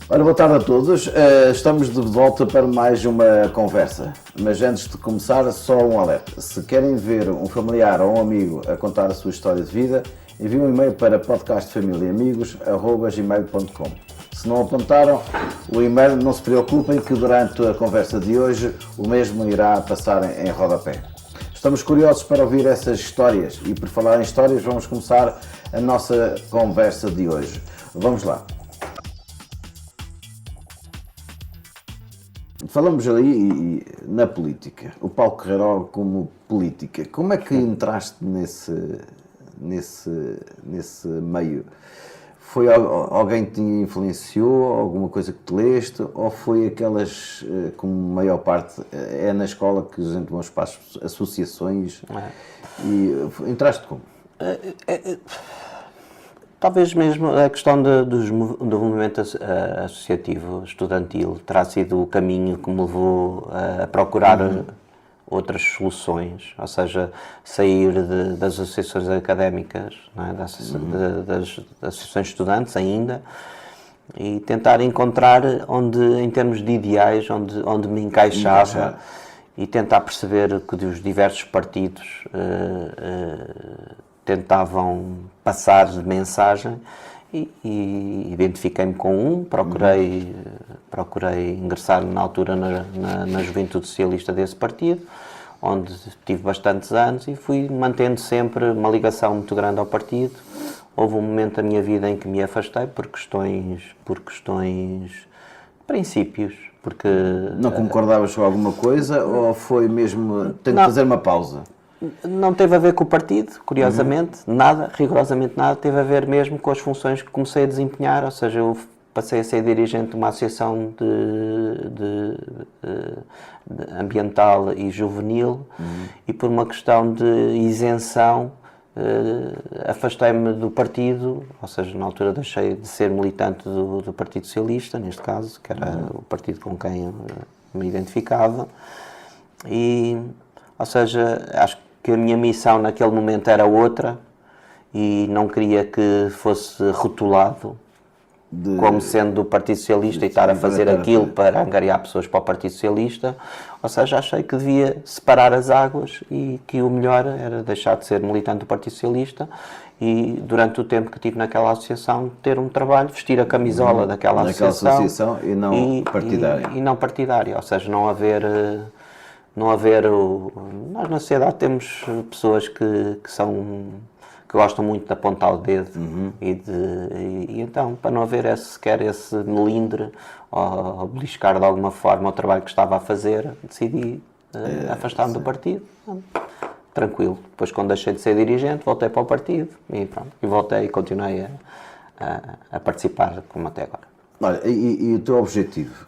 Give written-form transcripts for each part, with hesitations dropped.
Ora, boa tarde a todos. Estamos de volta para mais uma conversa. Mas antes de começar, só um alerta. Se querem ver um familiar ou um amigo a contar a sua história de vida, enviem um e-mail para podcastfamiliaamigos@gmail.com. Se não apontaram o e-mail, não se preocupem que durante a conversa de hoje o mesmo irá passar em rodapé. Estamos curiosos para ouvir essas histórias e, por falar em histórias, vamos começar a nossa conversa de hoje. Vamos lá. Falamos ali na política, o Paulo Carreiro como política. Como é que entraste nesse meio? Foi alguém que te influenciou, alguma coisa que te leste, ou foi aquelas, como a maior parte, é na escola que a gente vamos para as associações e entraste como? Talvez mesmo a questão do movimento associativo estudantil terá sido o caminho que me levou a procurar outras soluções, ou seja, sair das associações académicas, não é? das associações de estudantes ainda, e tentar encontrar em termos de ideais, onde me encaixava. E tentar perceber que os diversos partidos tentavam passar de mensagem e identifiquei-me com um, procurei ingressar na altura na Juventude Socialista desse partido, onde tive bastantes anos e fui mantendo sempre uma ligação muito grande ao partido. Houve um momento da minha vida em que me afastei por questões de princípios. Porque não concordavas com alguma coisa ou foi mesmo, tenho que fazer uma pausa? Não teve a ver com o partido, curiosamente, nada, rigorosamente nada, teve a ver mesmo com as funções que comecei a desempenhar, ou seja, eu passei a ser dirigente de uma associação de ambiental e juvenil e por uma questão de isenção afastei-me do partido, ou seja, na altura deixei de ser militante do Partido Socialista, neste caso, que era o partido com quem eu me identificava, ou seja, acho que a minha missão naquele momento era outra e não queria que fosse rotulado como sendo do Partido Socialista e estar a fazer aquilo para angariar pessoas para o Partido Socialista. Ou seja, achei que devia separar as águas e que o melhor era deixar de ser militante do Partido Socialista e, durante o tempo que tive naquela associação, ter um trabalho, vestir a camisola daquela associação e não partidária. E não partidária, ou seja, não haver nós na sociedade temos pessoas que gostam muito de apontar o dedo e então, para não haver sequer esse melindre ou beliscar de alguma forma o trabalho que estava a fazer, decidi afastar-me do partido. Tranquilo. Depois, quando deixei de ser dirigente, voltei para o partido e pronto. E voltei e continuei a participar como até agora. Olha, e o teu objetivo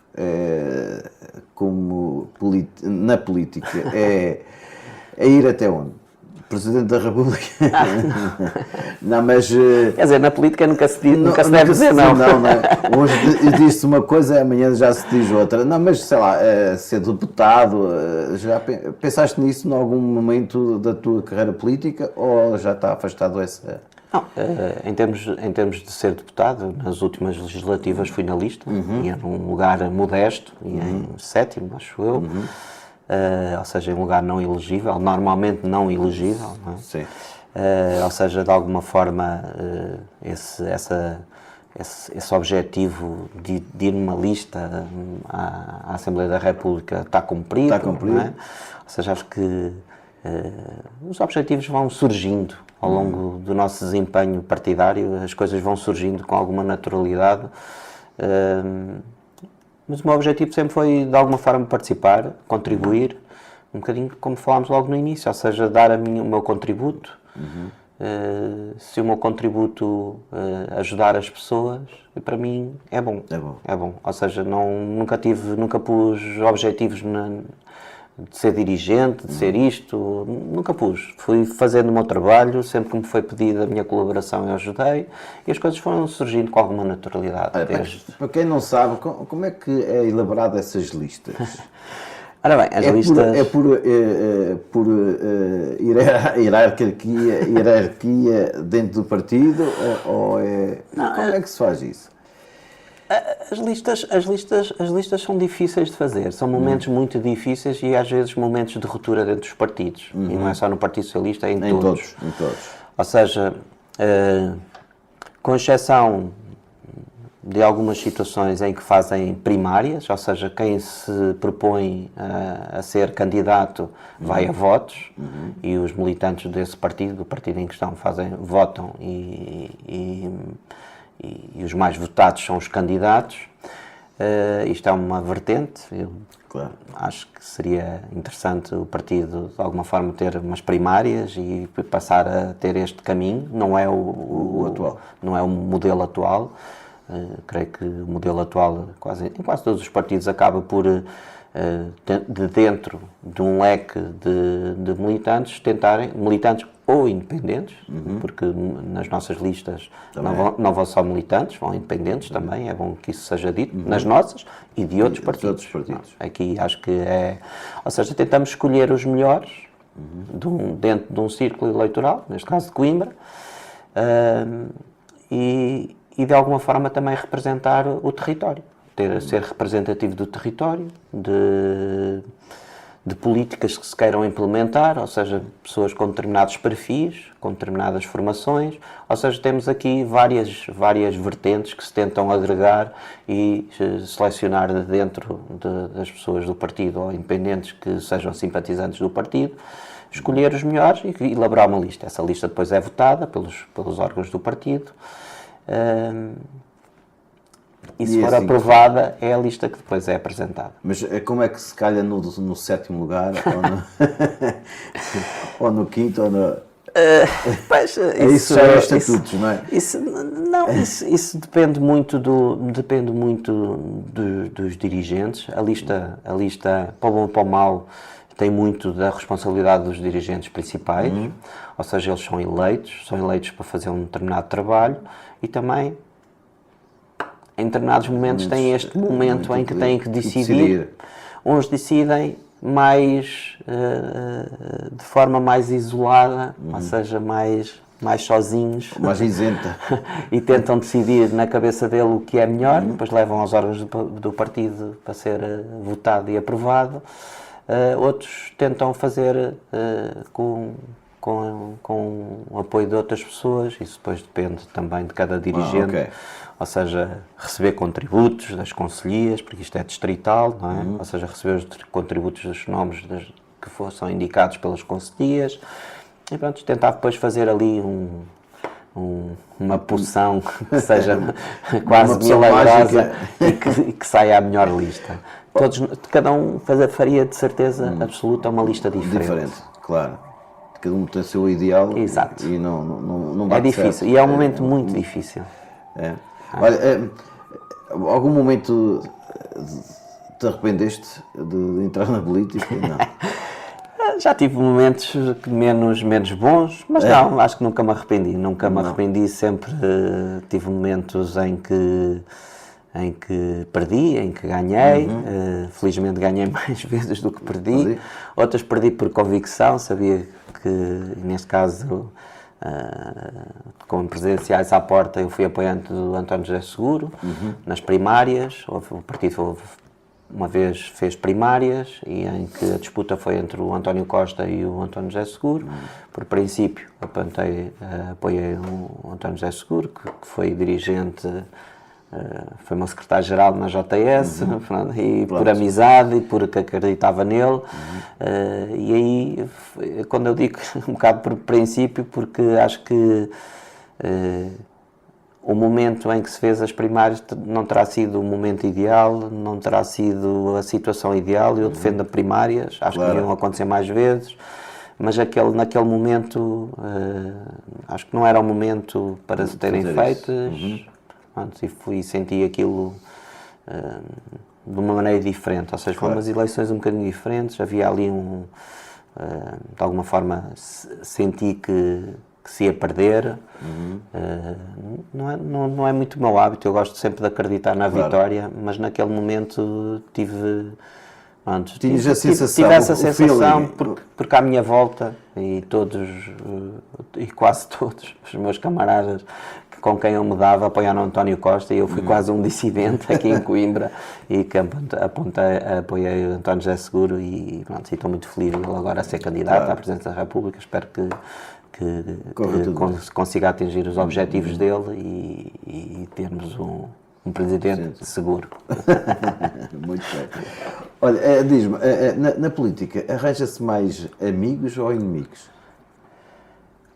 na política é ir até onde? Presidente da República? Não, mas... Quer dizer, na política nunca se deve dizer não. Não. Hoje diz-se uma coisa, amanhã já se diz outra. Não, mas sei lá, ser deputado, já pensaste nisso em algum momento da tua carreira política ou já está afastado essa... Não, em termos de ser deputado, nas últimas legislativas fui na lista, ia num lugar modesto, ia em sétimo, acho eu, ou seja, em lugar não elegível, normalmente não elegível, não é? Sim. Ou seja, de alguma forma, esse objetivo de ir numa lista à Assembleia da República está cumprido. Não é? Ou seja, acho que os objetivos vão surgindo ao longo do nosso desempenho partidário, as coisas vão surgindo com alguma naturalidade, mas o meu objetivo sempre foi, de alguma forma, participar, contribuir, um bocadinho como falámos logo no início, ou seja, dar o meu contributo. Se o meu contributo ajudar as pessoas, para mim é bom. É bom. Ou seja, nunca pus objetivos de ser dirigente, de ser isto, nunca pus. Fui fazendo o meu trabalho, sempre que me foi pedido a minha colaboração eu ajudei e as coisas foram surgindo com alguma naturalidade. Para quem não sabe, como é que é elaborada essas listas? Ora bem, as listas... É por hierarquia dentro do partido ou é... Como é que se faz isso? As listas são difíceis de fazer, são momentos muito difíceis e às vezes momentos de ruptura dentro dos partidos. E não é só no Partido Socialista, é em todos. Em todos. Ou seja, com exceção de algumas situações em que fazem primárias, ou seja, quem se propõe a ser candidato vai a votos e os militantes desse partido, do partido em questão, votam e os mais votados são os candidatos. Isto é uma vertente. Eu acho que seria interessante o partido, de alguma forma, ter umas primárias e passar a ter este caminho. Não é o atual. Não é o modelo atual. Creio que o modelo atual, em quase todos os partidos, acaba por, de dentro de um leque de militantes, militantes ou independentes, porque nas nossas listas não vão só militantes, vão independentes também, é bom que isso seja dito, nas nossas e de outros partidos. Aqui acho que ou seja, tentamos escolher os melhores dentro de um círculo eleitoral, neste caso de Coimbra, e de alguma forma também representar o território, ser representativo do território, de políticas que se queiram implementar, ou seja, pessoas com determinados perfis, com determinadas formações, ou seja, temos aqui várias vertentes que se tentam agregar e selecionar de dentro das pessoas do partido ou independentes que sejam simpatizantes do partido, escolher os melhores e elaborar uma lista. Essa lista depois é votada pelos órgãos do partido. E se for aprovada, é a lista que depois é apresentada. Mas como é que se calha no 7º lugar, ou no 5º, ou no... isso já é estatutos, não é? Isso depende muito dos dirigentes. A lista, para o bom ou para o mau, tem muito da responsabilidade dos dirigentes principais, ou seja, eles são eleitos para fazer um determinado trabalho e também, em determinados momentos, têm este momento em que têm que decidir. Uns decidem mais, de forma mais isolada, ou seja, mais sozinhos. Mais isenta. E tentam decidir na cabeça dele o que é melhor, depois levam aos órgãos do partido para ser votado e aprovado. Outros tentam fazer com o apoio de outras pessoas, isso depois depende também de cada dirigente, ou seja, receber contributos das conselhias, porque isto é distrital, não é? Ou seja, receber os contributos dos nomes que são indicados pelas conselhias, e pronto, tentar depois fazer ali uma porção que seja quase milagrosa e que saia a melhor lista. Cada um faria de certeza absoluta uma lista diferente. Claro. Cada um tem o seu ideal. Exato. E não bate difícil, certo. e é um momento muito difícil. Olha, algum momento te arrependeste de entrar na política? Não. Já tive momentos menos bons, mas não, acho que nunca me arrependi. Sempre tive momentos em que perdi, em que ganhei. Felizmente ganhei mais vezes do que perdi. Outras perdi por convicção, sabia que, neste caso, com presidenciais à porta, eu fui apoiante do António José Seguro, nas primárias. O partido uma vez fez primárias e em que a disputa foi entre o António Costa e o António José Seguro. Por princípio, apoiei o António José Seguro, que foi dirigente, foi meu secretário-geral na JS, e por amizade e porque acreditava nele. E aí, quando eu digo um bocado por princípio, porque acho que o momento em que se fez as primárias não terá sido o momento ideal, não terá sido a situação ideal. Eu defendo as primárias, acho que iriam acontecer mais vezes, mas naquele momento acho que não era o momento para se terem feitas. E senti aquilo de uma maneira diferente, ou seja, foram umas eleições um bocadinho diferentes. Havia ali de alguma forma senti que se ia perder. Não é muito o meu hábito, eu gosto sempre de acreditar na vitória, mas naquele momento tive essa sensação porque à minha volta e quase todos os meus camaradas com quem eu me dava apoiar no António Costa, e eu fui quase um dissidente aqui em Coimbra, e que apoiei o António José Seguro, e pronto, e estou muito feliz ele agora a ser candidato à Presidência da República. Espero que consiga atingir os objetivos dele e termos um presidente seguro. Muito bem. Olha, diz-me, na política, arranja-se mais amigos ou inimigos?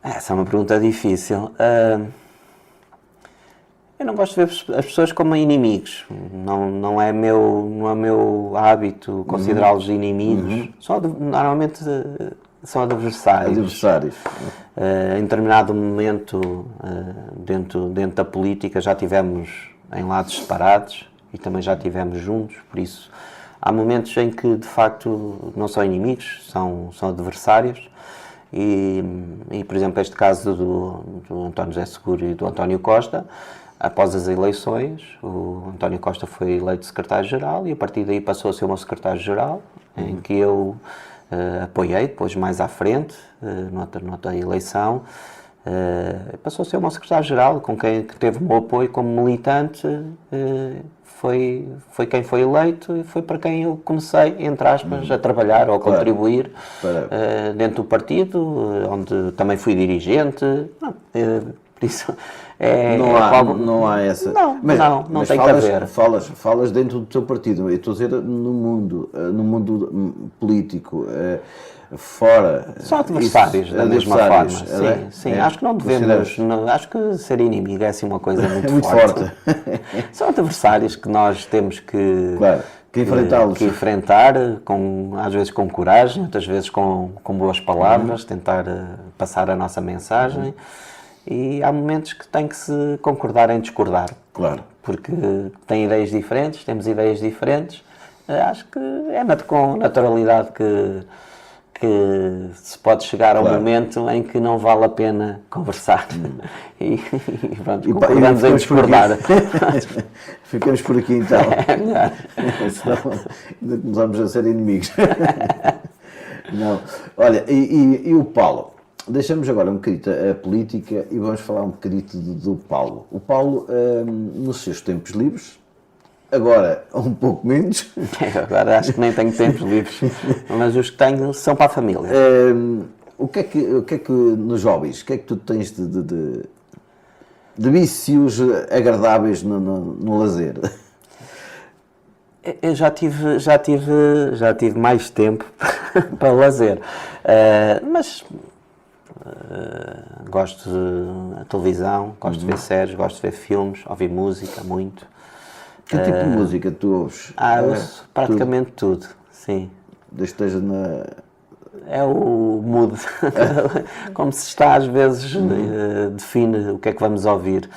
Essa é uma pergunta difícil. Eu não gosto de ver as pessoas como inimigos. Não é meu hábito considerá-los inimigos. Normalmente são adversários. Em determinado momento, dentro da política, já tivemos em lados separados e também já tivemos juntos. Por isso, há momentos em que, de facto, não são inimigos, são adversários. E, por exemplo, este caso do António José Seguro e do António Costa, após as eleições, o António Costa foi eleito secretário-geral, e a partir daí passou a ser o meu secretário-geral, em que eu apoiei, depois mais à frente, noutra eleição, passou a ser o meu secretário-geral, com quem teve o meu apoio como militante. Foi quem foi eleito e foi para quem eu comecei, entre aspas, a trabalhar ou a contribuir dentro do partido, onde também fui dirigente. Por isso, não há essa... Não tem que haver. Falas dentro do teu partido, eu estou a dizer no mundo político, fora... São adversários, da mesma forma. Sim. Acho que não devemos... acho que ser inimigo é assim uma coisa muito forte. São adversários que nós temos que enfrentá-los. Que enfrentar, às vezes com coragem, outras vezes com boas palavras, tentar passar a nossa mensagem. E há momentos que tem que se concordar em discordar. Claro. Porque têm ideias diferentes, temos ideias diferentes. Acho que é com naturalidade que se pode chegar ao momento em que não vale a pena conversar. E pronto, concordamos em discordar. Ficamos por aqui então. É melhor. Senão ainda começamos a ser inimigos. Não. Olha, e o Paulo? Deixamos agora um bocadito a política e vamos falar um bocadito do Paulo. O Paulo, nos seus tempos livres, agora um pouco menos. Agora acho que nem tenho tempos livres, mas os que tenho são para a família. O que é que nos hobbies, o que é que tu tens de vícios agradáveis no lazer? Eu já tive mais tempo para lazer, mas gosto de televisão, gosto de ver séries, gosto de ver filmes, ouvir música muito. Que tipo de música tu ouves? Ouço praticamente tudo, sim. Desde que esteja na... É o mood. Como se está, às vezes, define o que é que vamos ouvir.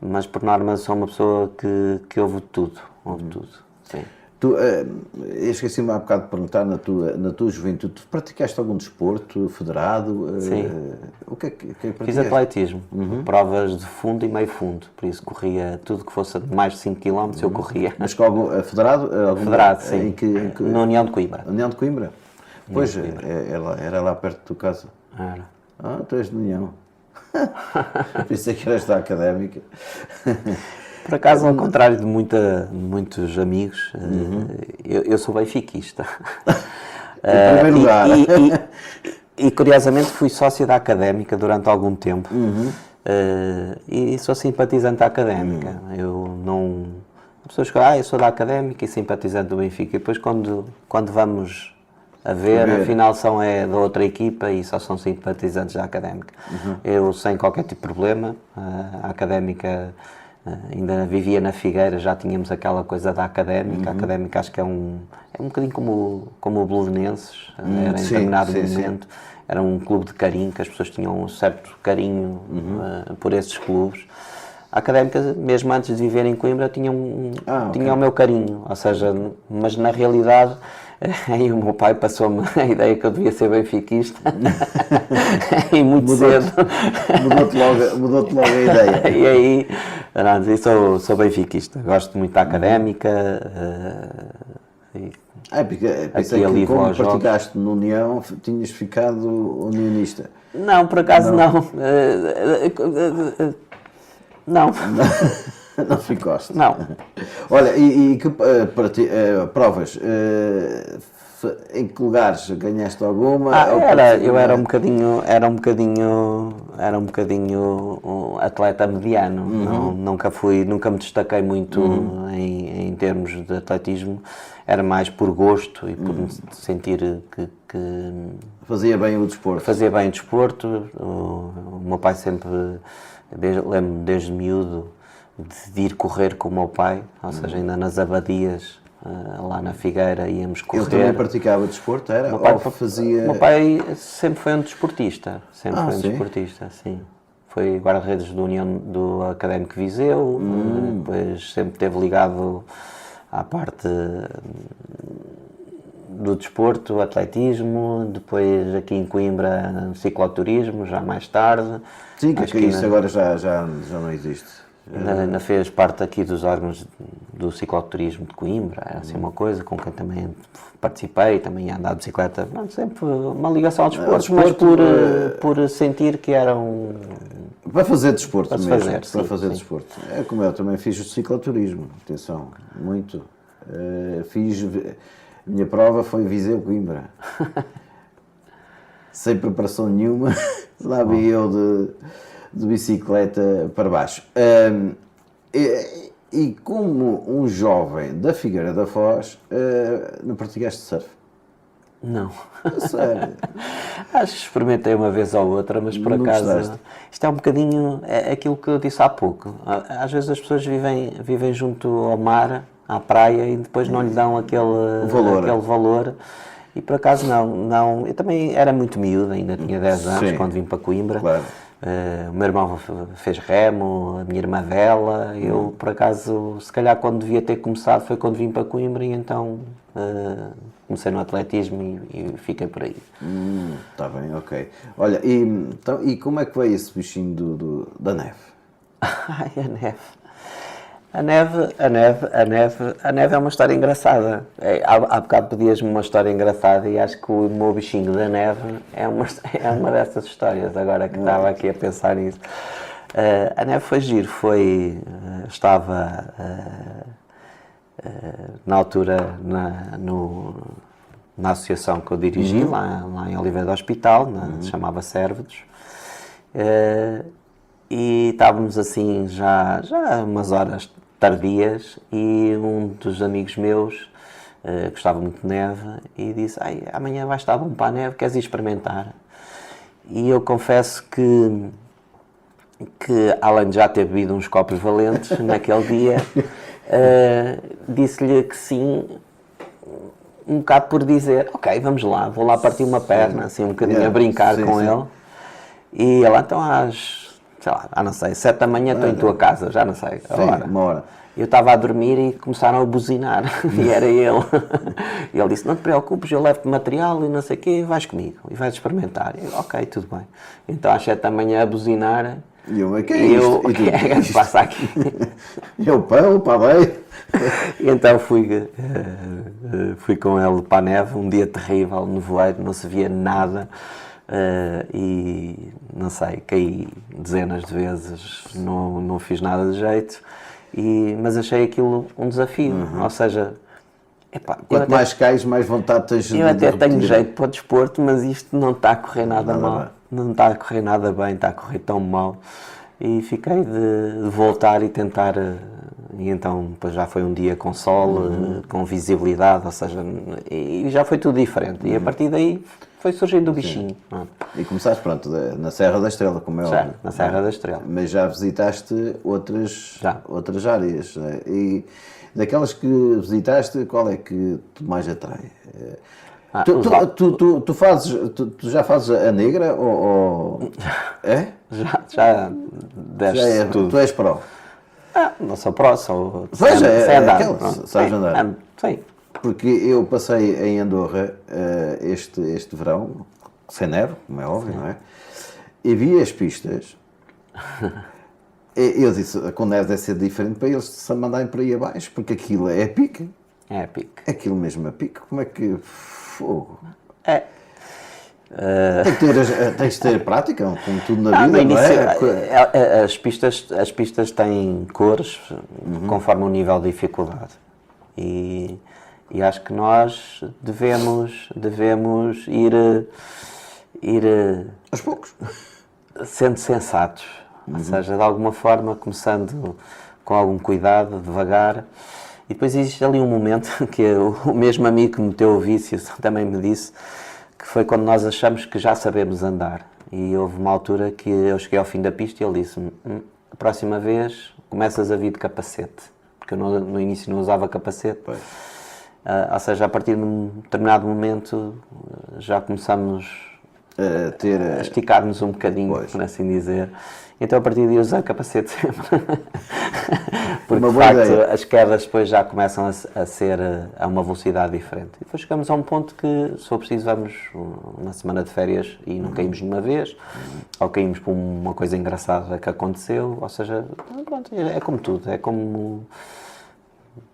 Mas, por norma, sou uma pessoa que ouve tudo. Sim. Tu, eu esqueci-me há bocado de perguntar, na tua juventude, tu praticaste algum desporto federado? Sim. O que é que praticaste? Fiz atletismo, provas de fundo e meio fundo, por isso corria tudo que fosse mais de 5 km, eu corria. Mas com algum federado? Federado, sim. Na União de Coimbra. União de Coimbra? Pois, era lá perto da tua casa. Era. Tu és de União. Pensei que eras da Académica. Por acaso, ao contrário de muitos amigos, eu sou benfiquista. Em primeiro lugar. E curiosamente fui sócio da Académica durante algum tempo. E sou simpatizante da Académica. Eu não... As pessoas dizem, eu sou da Académica e simpatizante do Benfica. E depois quando vamos a ver, afinal são da outra equipa e só são simpatizantes da Académica. Eu, sem qualquer tipo de problema, a Académica... ainda vivia na Figueira, já tínhamos aquela coisa da Académica. A Académica acho que é um bocadinho como o Belenenses, era em determinado momento. Era um clube de carinho, que as pessoas tinham um certo carinho por esses clubes. A Académica, mesmo antes de viver em Coimbra, tinha o meu carinho, ou seja, mas na realidade... Aí o meu pai passou-me a ideia que eu devia ser benfiquista e muito cedo mudou-te logo a ideia. E aí sou benfiquista, gosto muito da Académica. Pensei que como praticaste na União tinhas ficado unionista. Não, por acaso não. Não, Não ficaste. não. Olha, e que para ti, provas, em que lugares ganhaste alguma? Ou Eu era um bocadinho um atleta mediano. Nunca me destaquei muito em termos de atletismo. Era mais por gosto e por me sentir que Fazia bem o desporto? fazia bem desporto. O meu pai sempre, lembro-me desde miúdo, de ir correr com o meu pai, ou seja, ainda nas abadias, lá na Figueira, íamos correr. Ele também praticava desporto, era? O Ou fazia... meu pai sempre foi um desportista, sim? desportista, sim. Foi guarda-redes do União do Académico Viseu, depois sempre esteve ligado à parte do desporto, atletismo, depois aqui em Coimbra cicloturismo, já mais tarde. Sim, que Acho isso agora já não existe. ainda fez parte aqui dos órgãos do cicloturismo de Coimbra, era assim uma coisa com quem também participei, também ia andar de bicicleta, sempre uma ligação ao desporto, mas por sentir que era um... Para fazer desporto Para se mesmo, fazer, para sim, fazer sim. desporto. É como eu também fiz o cicloturismo, atenção, muito. A minha prova foi Viseu-Coimbra. Sem preparação nenhuma, lá vi eu de bicicleta para baixo. E como um jovem da Figueira da Foz, não praticaste surf? Não. Sério? Acho que experimentei uma vez ou outra, mas por Não acaso gostaste? isto é um bocadinho aquilo que eu disse há pouco. Às vezes as pessoas vivem junto ao mar, à praia, e depois não lhe dão aquele valor. E por acaso não. Eu também era muito miúdo, ainda tinha 10 anos Sim. quando vim para Coimbra. Claro. O meu irmão fez remo, a minha irmã vela. Eu, por acaso, se calhar quando devia ter começado foi quando vim para Coimbra, e então comecei no atletismo e fiquei por aí. Está bem, ok. Olha, e como é que veio esse bichinho da neve? Ai, a neve. A neve é uma história engraçada. Há bocado pedias-me uma história engraçada e acho que o meu bichinho da neve é uma dessas histórias, agora que estava aqui a pensar nisso. A neve foi giro, estava na altura na associação que eu dirigi, lá em Oliveira do Hospital, chamava Servedos. E estávamos assim já umas horas tardias, e um dos amigos meus gostava muito de neve e disse: amanhã vai estar bom para a neve, queres ir experimentar? E eu confesso que além de já ter bebido uns copos valentes naquele dia, disse-lhe que sim, um bocado por dizer: ok, vamos lá, vou lá partir uma perna, assim um bocadinho a brincar com ele. E ele, então sei lá, não sei, 7 da manhã estou em tua casa, já não sei a hora. Uma hora. Eu estava a dormir e começaram a buzinar, e era ele. E ele disse: não te preocupes, eu levo-te material e não sei o quê, vais comigo e vais experimentar. Eu, ok, tudo bem. Então às 7 da manhã a buzinar, E eu, que é isto? o que é que se passa aqui? Eu, pá, bem. E então fui com ele para a neve, um dia terrível, nevoeiro, não se via nada. E não sei, caí dezenas de vezes, não fiz nada de jeito, mas achei aquilo um desafio. Ou seja, Quanto mais cais, mais vontade tens de eu até tenho repetir. jeito para o desporto, mas isto não está a correr nada mal, bem. não está a correr nada bem, está a correr tão mal. E fiquei de voltar e tentar. E então depois já foi um dia com sol, com visibilidade, ou seja, e já foi tudo diferente. E a partir daí foi surgindo o bichinho. E começaste, pronto, na Serra da Estrela, como é óbvio. Certo, na Serra da Estrela. Mas já visitaste outras áreas, né? E daquelas que visitaste, qual é que te mais atrai? Tu já fazes a negra ou... É? Já deste tudo. Tu és pró. Não sou pró, sou Pois é, sei andar. aquela, Pronto. sabes andar. Sim. Porque eu passei em Andorra este verão, sem neve, como é óbvio, não é? E vi as pistas. Eu disse, com neve deve ser diferente para eles se mandarem para aí abaixo, porque aquilo é pique. É pique. Aquilo mesmo é pique. Como é que... Fogo. Tens de ter prática, como tudo na No vida, não início, é? as pistas têm cores conforme o nível de dificuldade. E acho que nós devemos ir Aos poucos. sendo sensatos. Ou seja, de alguma forma, começando com algum cuidado, devagar. E depois existe ali um momento que o mesmo amigo que meteu o vício também me disse, que foi quando nós achamos que já sabemos andar. E houve uma altura que eu cheguei ao fim da pista e ele disse-me: a próxima vez começas a vir de capacete. Porque eu no início não usava capacete. Pois. Ou seja, a partir de um determinado momento já começamos a esticar-nos um bocadinho, Pois. por assim dizer. Então a partir de usar capacete sempre. Porque Uma de boa facto ideia. as quedas depois já começam a ser a uma velocidade diferente. E depois chegamos a um ponto que, se for preciso, vamos uma semana de férias e não caímos nenhuma vez, ou caímos por uma coisa engraçada que aconteceu, ou seja, pronto, é como tudo, é como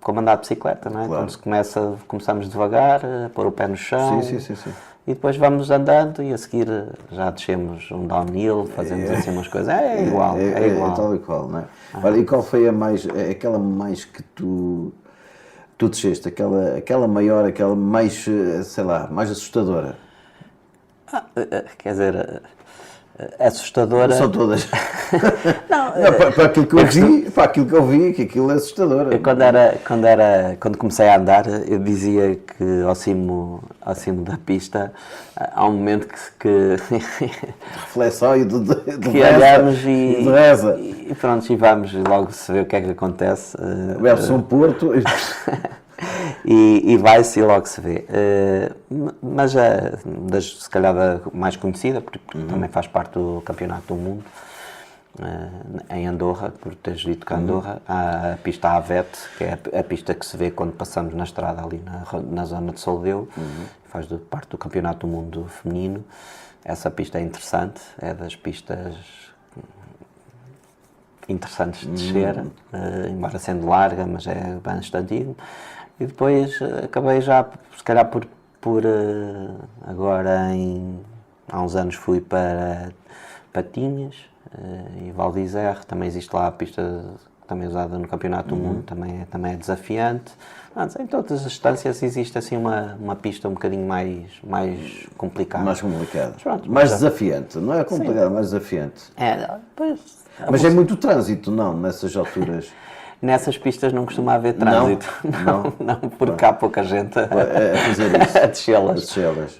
andar de bicicleta, não é? Claro. Quando começamos devagar, a pôr o pé no chão, Sim. e depois vamos andando e a seguir já descemos um downhill, fazemos assim umas coisas. É igual. É tal e qual, não é? Olha, e qual foi aquela mais que tu desceste? Aquela maior, aquela mais, sei lá, mais assustadora? Quer dizer, assustadora. São todas. Não, Para aquilo que eu vi, que aquilo é assustador. eu quando comecei a andar, eu dizia que ao cimo da pista há um momento que Reflexão e de que reza, olhamos e de reza. e pronto, e vamos logo se vê o que é que acontece. Bebe-se um Porto. E vai-se e logo se vê. Mas se calhar da mais conhecida, porque também faz parte do Campeonato do Mundo, em Andorra, por teres dito que Andorra, há a pista Avete, que é a pista que se vê quando passamos na estrada ali na zona de Soldeu, faz parte do Campeonato do Mundo feminino. Essa pista é interessante, é das pistas interessantes de descer, embora sendo larga, mas é bastante. E depois acabei já, se calhar agora há uns anos fui para Patinhas e Valdizerre, também existe lá a pista também usada no Campeonato do Mundo, também é desafiante. Em todas as distâncias existe assim uma pista um bocadinho mais complicada. Mais complicado. Pronto, mais desafiante. Não é complicado, mais desafiante. Mas é muito trânsito, não, nessas alturas. Nessas pistas não costuma haver trânsito. Não, porque há pouca gente a fazer isso. a descê-las. Descê-las.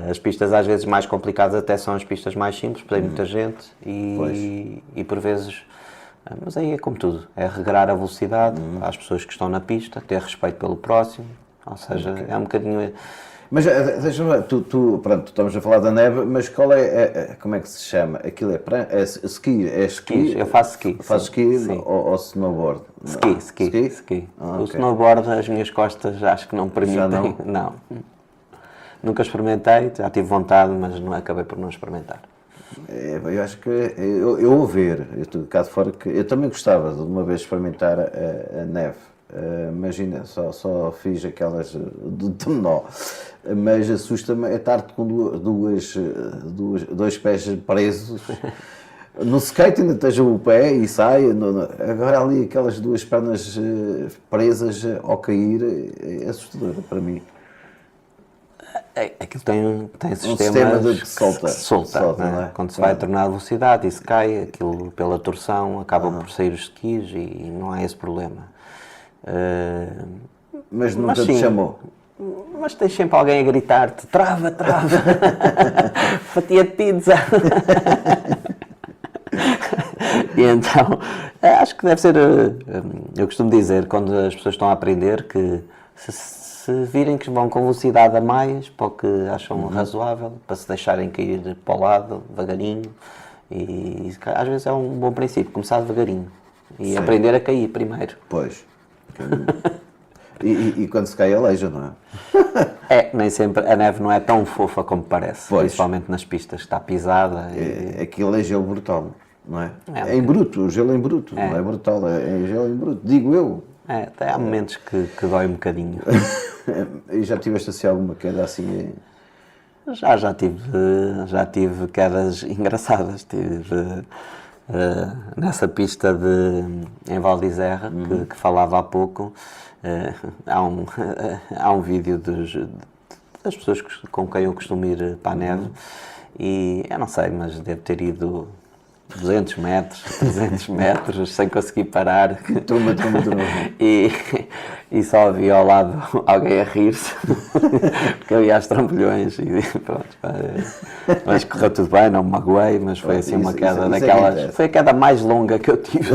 As pistas às vezes mais complicadas até são as pistas mais simples, porque tem muita gente e por vezes... Mas aí é como tudo, é regrar a velocidade às pessoas que estão na pista, ter respeito pelo próximo, ou seja, é um bocadinho... Mas deixa-me ver, pronto, estamos a falar da neve, mas qual como é que se chama? Aquilo é ski? É ski? Eu faço ski. Faz ski sim. ou snowboard? Ski. O ok. snowboard, as minhas costas acho que não permitem. Já não? Não. Nunca experimentei, já tive vontade, mas não acabei por não experimentar. Eu acho que eu vou ver, eu estou cá de fora, que eu também gostava de uma vez experimentar a neve. Imagina, só fiz aquelas de menor, mas assusta-me é estar com dois pés presos. No skate ainda esteja o pé e sai, agora ali aquelas duas pernas presas ao cair é assustador para mim. Aquilo tem sistema sistemas de solta, não é? não é? Quando se vai a determinada velocidade e se cai, aquilo pela torção acaba por sair os skis e não há esse problema. Mas nunca te chamou? Mas tens sempre alguém a gritar-te: trava, fatia de pizza. E então, acho que deve ser, eu costumo dizer, quando as pessoas estão a aprender, que se virem que vão com velocidade a mais, para o que acham razoável, para se deixarem cair para o lado, devagarinho, e às vezes é um bom princípio, começar devagarinho, e aprender a cair primeiro. Pois. E quando se cai aleija, não é? Nem sempre, a neve não é tão fofa como parece, pois. Principalmente nas pistas, que está pisada. É que aleija é o brutal, não é? É em bruto, o gelo em bruto, não é brutal, é gelo em bruto, digo eu. Há momentos que dói um bocadinho. E já tiveste assim alguma queda assim? Já tive quedas engraçadas. Tive nessa pista em Val d'Isère, que falava há pouco. Há um vídeo das pessoas com quem eu costumo ir para a neve e eu não sei, mas devo ter ido 200 metros, 300 metros sem conseguir parar. Turma. E só vi ao lado alguém a rir-se, porque eu ia às trambolhões e pronto. Mas correu tudo bem, não me magoei, mas foi assim uma queda daquelas. Foi a queda mais longa que eu tive.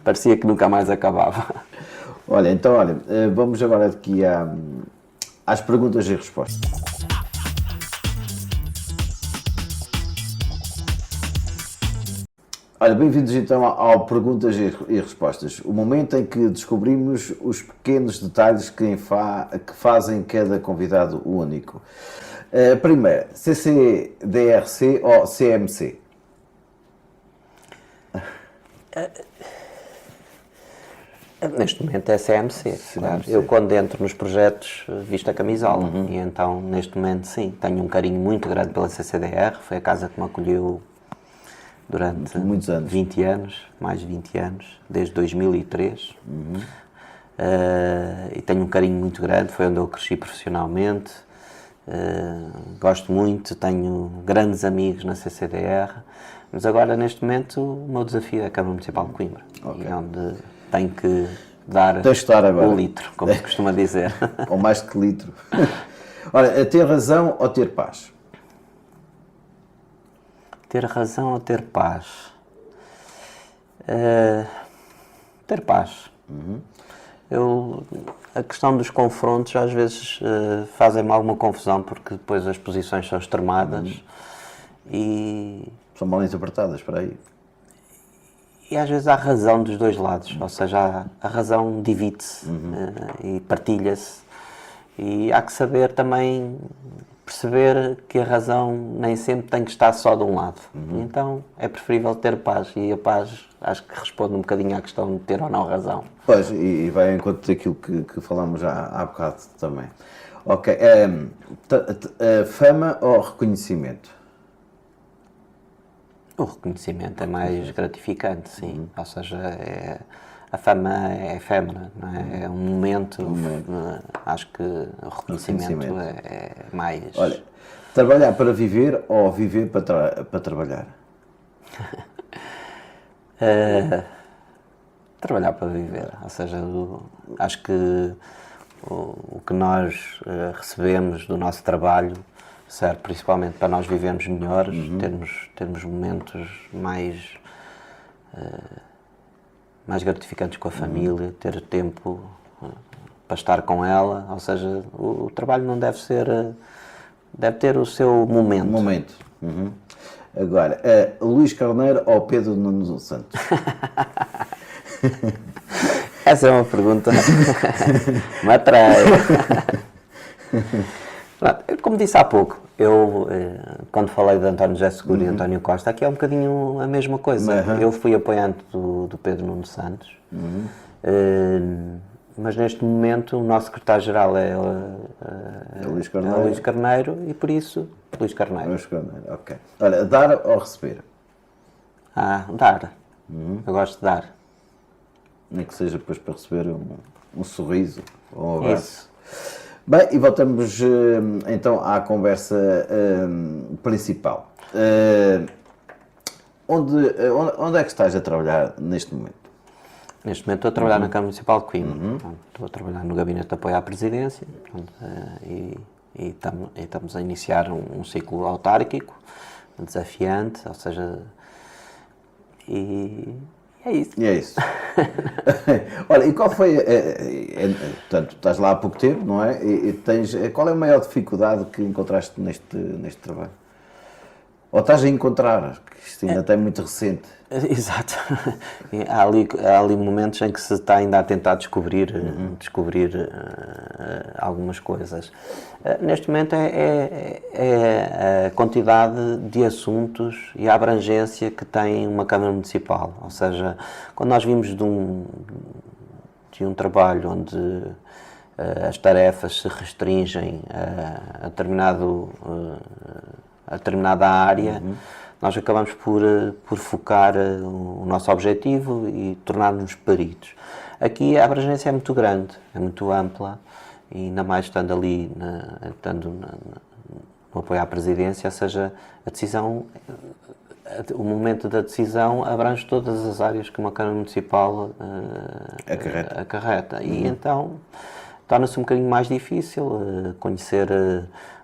Parecia que nunca mais acabava. Olha, vamos agora aqui às perguntas e respostas. Olha, bem-vindos então ao Perguntas e Respostas, o momento em que descobrimos os pequenos detalhes que fazem cada convidado único. Primeiro, CCDRC ou CMC? Neste momento é CMC, claro. Eu quando entro nos projetos visto a camisola e então neste momento sim, tenho um carinho muito grande pela CCDR, foi a casa que me acolheu durante muitos anos. 20 anos, mais de 20 anos, desde 2003. E tenho um carinho muito grande, foi onde eu cresci profissionalmente. Gosto muito, tenho grandes amigos na CCDR, mas agora neste momento o meu desafio é a Câmara Municipal de Coimbra, onde tenho que dar o litro, como se costuma dizer. Ou mais que litro. Olha, ter razão ou ter paz? Ter razão ou ter paz? Ter paz. A questão dos confrontos às vezes fazem-me alguma confusão porque depois as posições são extremadas e... São mal interpretadas, para aí. E às vezes há razão dos dois lados, ou seja, a razão divide-se e partilha-se e há que saber também perceber que a razão nem sempre tem que estar só de um lado. Então é preferível ter paz e a paz acho que responde um bocadinho à questão de ter ou não razão. Pois, e vai ao encontro daquilo que falámos já há bocado também. Ok, fama ou reconhecimento? O reconhecimento é mais gratificante, sim. Ou seja, a fama é efêmera, não é? É um momento. Acho que o reconhecimento é mais... Olha, trabalhar para viver ou viver para trabalhar? Trabalhar para viver. Ou seja, acho que o que nós recebemos do nosso trabalho serve principalmente para nós vivermos melhor, termos momentos mais gratificantes com a família, ter tempo para estar com ela, ou seja, o trabalho não deve ser, deve ter o seu momento. Agora, Luís Carneiro ou Pedro Nuno Santos? Essa é uma pergunta me atrai. Como disse há pouco, eu, quando falei de António José Seguro e António Costa, aqui é um bocadinho a mesma coisa. Eu fui apoiante do Pedro Nuno Santos, mas neste momento o nosso secretário-geral é Luís Carneiro e por isso Luís Carneiro. Luís Carneiro, ok. Olha, dar ou receber? Dar. Eu gosto de dar. Nem que seja depois para receber um sorriso ou um abraço. Isso. Bem, e voltamos então à conversa principal. Onde é que estás a trabalhar neste momento? Neste momento estou a trabalhar na Câmara Municipal de Coimbra. Estou a trabalhar no Gabinete de Apoio à Presidência e estamos a iniciar um ciclo autárquico desafiante, ou seja, é isso. E é isso. Olha, e qual foi, portanto, estás lá há pouco tempo, não é? Qual é a maior dificuldade que encontraste neste trabalho? Ou estás a encontrar, que isto ainda está muito recente. Exato. Há ali momentos em que se está ainda a tentar descobrir algumas coisas. Neste momento é a quantidade de assuntos e a abrangência que tem uma Câmara Municipal. Ou seja, quando nós vimos de um trabalho onde as tarefas se restringem a determinada área, nós acabamos por focar o nosso objetivo e tornar-nos peritos. Aqui a abrangência é muito grande, é muito ampla, e ainda mais estando ali, no apoio à presidência, ou seja, a decisão, o momento da decisão abrange todas as áreas que uma Câmara Municipal acarreta. E então torna-se um bocadinho mais difícil conhecer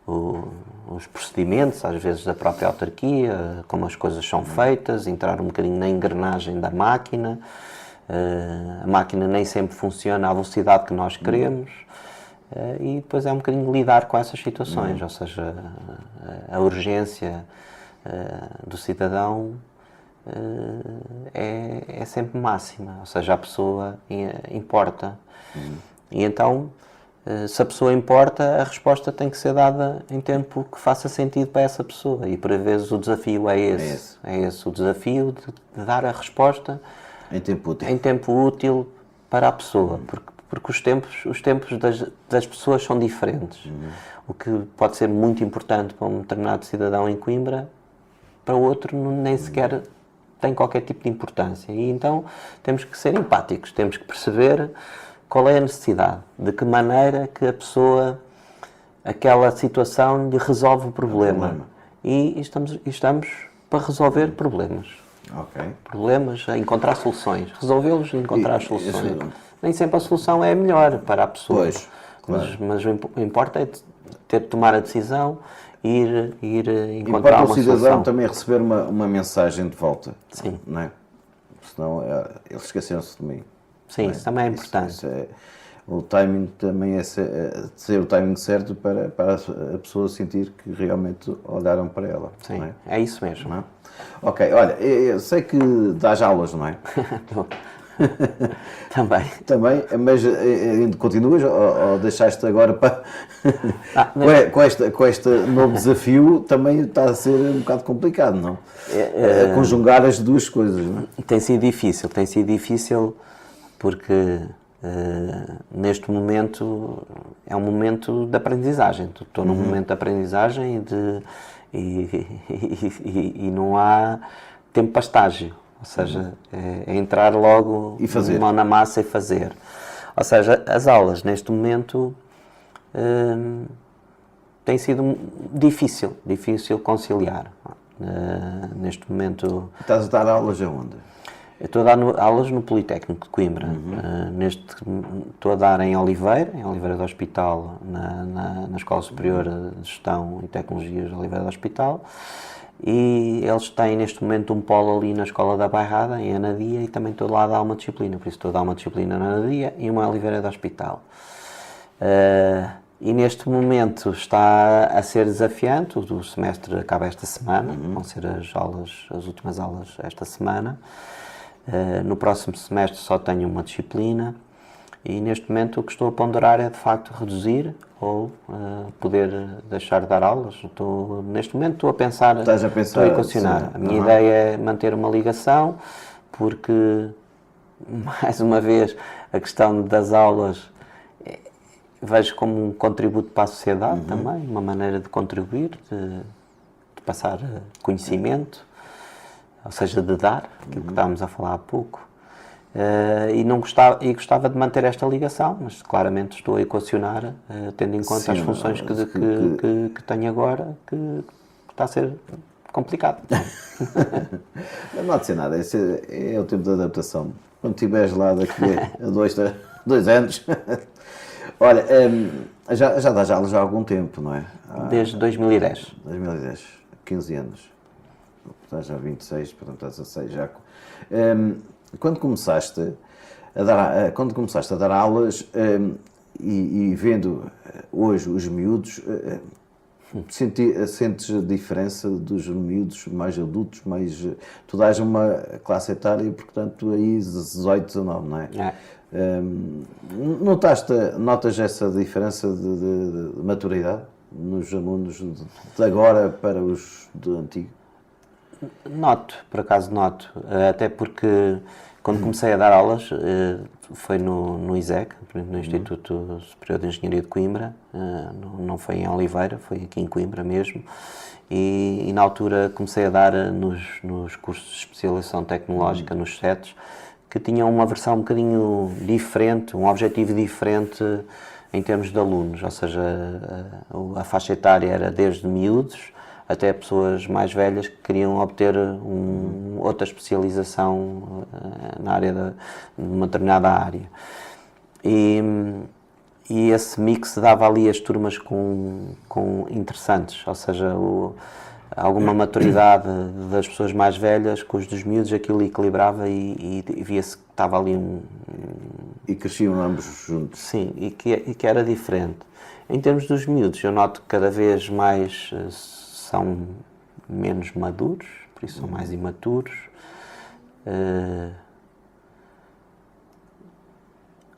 os procedimentos, às vezes da própria autarquia, como as coisas são feitas, entrar um bocadinho na engrenagem da máquina. A máquina nem sempre funciona à velocidade que nós queremos. E depois é um bocadinho lidar com essas situações, ou seja, a urgência do cidadão é sempre máxima, ou seja, a pessoa importa. E então, se a pessoa importa, a resposta tem que ser dada em tempo que faça sentido para essa pessoa, e por vezes o desafio é esse o desafio de dar a resposta em tempo útil para a pessoa, porque os tempos das pessoas são diferentes. O que pode ser muito importante para um determinado cidadão em Coimbra, para o outro nem sequer tem qualquer tipo de importância. E então temos que ser empáticos, temos que perceber qual é a necessidade, de que maneira que a pessoa, aquela situação, lhe resolve o problema. E estamos para resolver problemas. Problemas, a encontrar soluções. Resolvê-los e encontrar soluções. Nem sempre a solução é a melhor para a pessoa. Mas o importante é ter de tomar a decisão e ir encontrar uma solução. Importa o cidadão também receber uma mensagem de volta. Sim. Não é? Senão eles esqueceram-se de mim. Sim, isso também é importante. Isso o timing também é ser o timing certo para a pessoa sentir que realmente olharam para ela. Sim, não é? É isso mesmo. Não é? Ok, olha, eu sei que dás aulas, não é? Também, mas ainda continuas ou deixaste agora para... com este novo desafio também está a ser um bocado complicado, não? Conjugar as duas coisas, não é? Tem sido difícil porque neste momento é um momento de aprendizagem. Estou num momento de aprendizagem e não há tempo para estágio. Ou seja, é entrar logo mão na massa e fazer. Ou seja, as aulas neste momento tem sido difícil conciliar. Neste momento... Estás a dar aulas aonde? Eu estou a dar aulas no Politécnico de Coimbra. Estou a dar em Oliveira do Hospital, na Escola Superior de Gestão e Tecnologias de Oliveira do Hospital. E eles têm neste momento um polo ali na Escola da Bairrada, em Anadia, e também estou lá a dar uma disciplina, por isso estou a dar uma disciplina na Anadia e uma em Oliveira do Hospital. E neste momento está a ser desafiante, o semestre acaba esta semana, vão ser as últimas aulas esta semana. No próximo semestre só tenho uma disciplina e neste momento o que estou a ponderar é de facto reduzir ou poder deixar de dar aulas. Neste momento estou a pensar, estou a equacionar. Sim. A minha ideia é manter uma ligação, porque mais uma vez a questão das aulas vejo como um contributo para a sociedade também, uma maneira de contribuir, de passar conhecimento, ou seja, de dar, aquilo que estávamos a falar há pouco. E gostava de manter esta ligação, mas claramente estou a equacionar, tendo em conta as funções que tenho agora, que está a ser complicado. Não há de ser nada, é o tempo de adaptação. Quando estiveres lá daqui a 2 anos... Olha, já dás aulas há algum tempo, não é? Desde 2010. 2010, 15 anos. Estás já 26, portanto estás a 16 já. Quando começaste a dar aulas e vendo hoje os miúdos, sentes a diferença dos miúdos mais adultos, tu dás uma classe etária, portanto aí 18, 19, não é? Notas essa diferença de maturidade nos alunos de agora para os do antigo? Noto, por acaso noto, até porque Quando comecei a dar aulas, foi no ISEC, no Instituto Superior de Engenharia de Coimbra, não foi em Oliveira, foi aqui em Coimbra mesmo, e na altura comecei a dar nos cursos de especialização tecnológica, nos CETs, que tinham uma versão um bocadinho diferente, um objetivo diferente em termos de alunos, ou seja, a faixa etária era desde miúdos até pessoas mais velhas que queriam obter outra especialização na área de uma determinada área. E esse mix dava ali as turmas com interessantes, ou seja, alguma maturidade das pessoas mais velhas com os dos miúdos, aquilo equilibrava e via-se que estava ali E cresciam ambos juntos. Sim, e que era diferente. Em termos dos miúdos, eu noto que cada vez mais são menos maduros, por isso são mais imaturos.